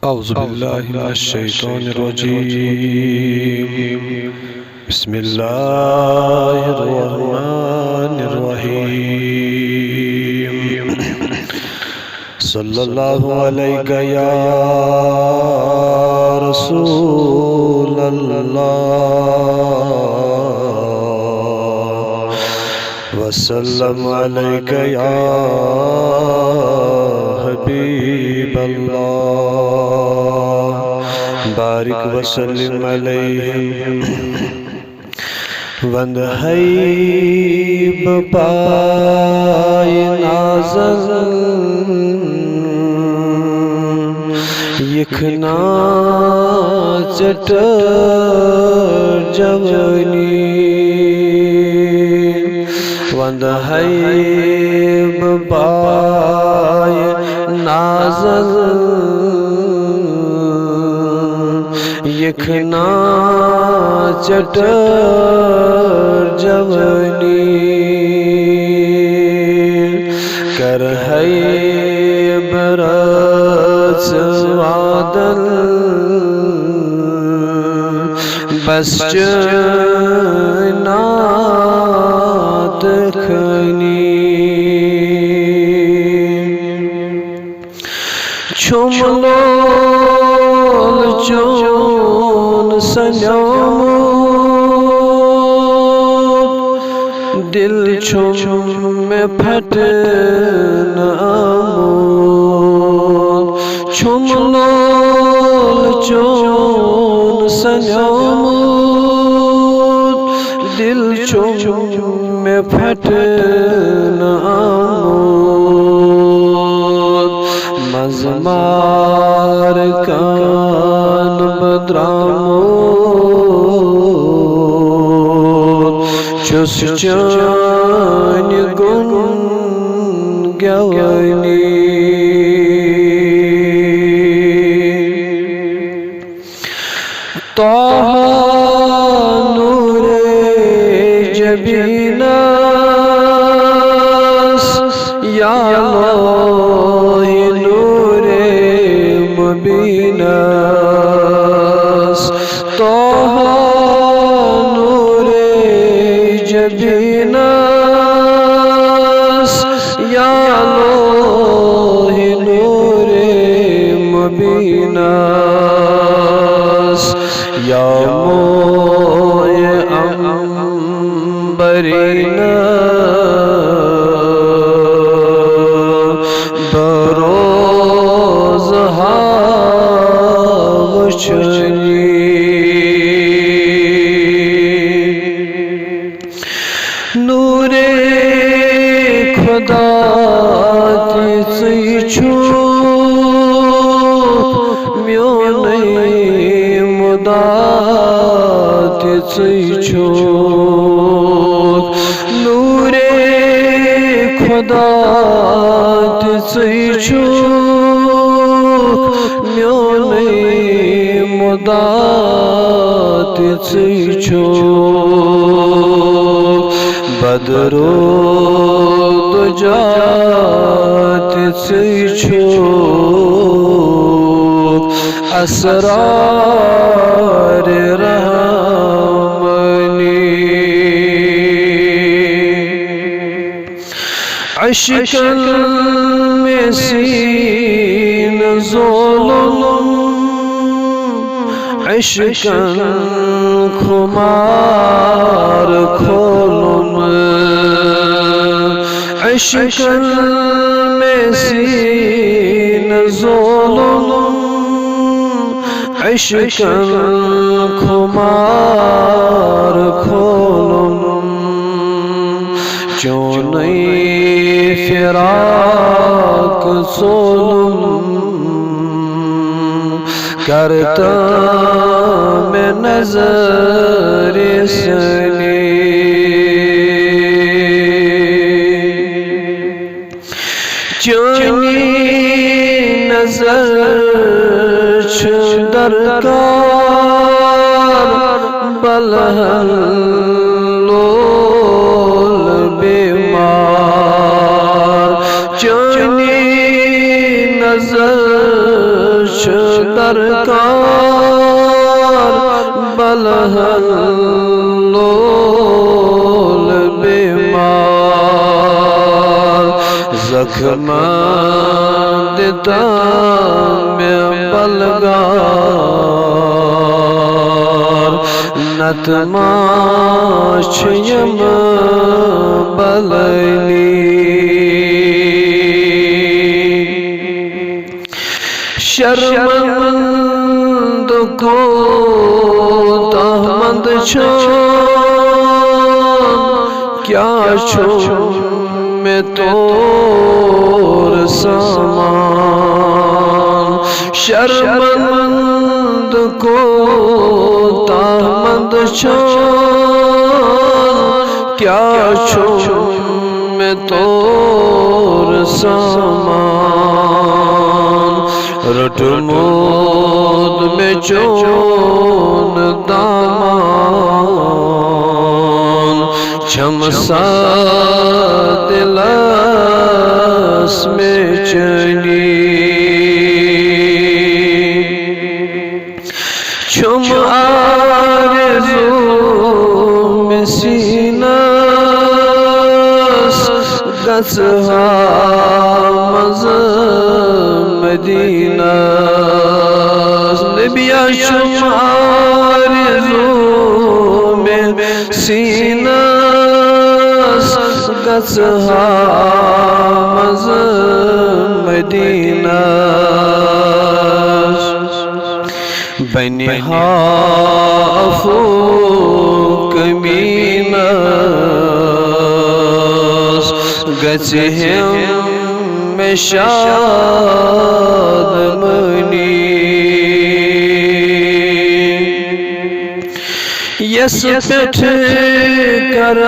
औज़ुबिल्लाहि मिनश्शैतानिर्रजीम। बिस्मिल्लाहिर्रहमानिर्रहीम। सल्लल्लाहु अलैका या रसूलल्लाह वसल्लम अलैका या हबीबल्लाह बारिक वसल्लिम अलैहिम वंद हैब पाय नाज़ल यखना चट जवनी वंद हैब पाय नाज़ल यखना चट जवनी कर है बरस वादल बस नात खनी छुमलो चोन सन्यामो दिल छुम में फट नामो छुमलो चोन सन्यामो दिल छुम में फट नामो मज़मार कान बद्रामो चुस चान गुन गवनी ताहा नूरे जबीनास या मुबीनास ताहा नूरे जबीनास या नूरे मुबीनास या मोए अंबरीना बरोज नूरे खुदा छु म्योने मुदा छु नूरे खुदा छु म्योने मुदा छु बदरो दुजात छु असरार रहमनी अश्कन में सीन ज़ुल्म अश्कन खुमार खोलुम अश्कन में सीन ज़ुल्म अश्कन खुमार खोलुम चोने फिराक सोलुम करता मैं नजर सने चोनी नजर दरकार बलहल लोल बीमार चोनी नजर दरकार बलहल्लोल बीमार जख्म दिता में बलगार नतमाशयम बलनी शर्मंद को तहमंद छो क्या छो में तोर समान शर्मंद को तहमंद छो क्या छो में तोर समान रटमोद में चोन दामान छमसा दिलास में चली छुम आरज़ू में सीना गसहा मज़ा मदीना नबिया शुम आरज़ू में सीना गसहा मज़ा मदीना बनिहा अफू कमीना गचहिम में शाद मनी यस पिठ कर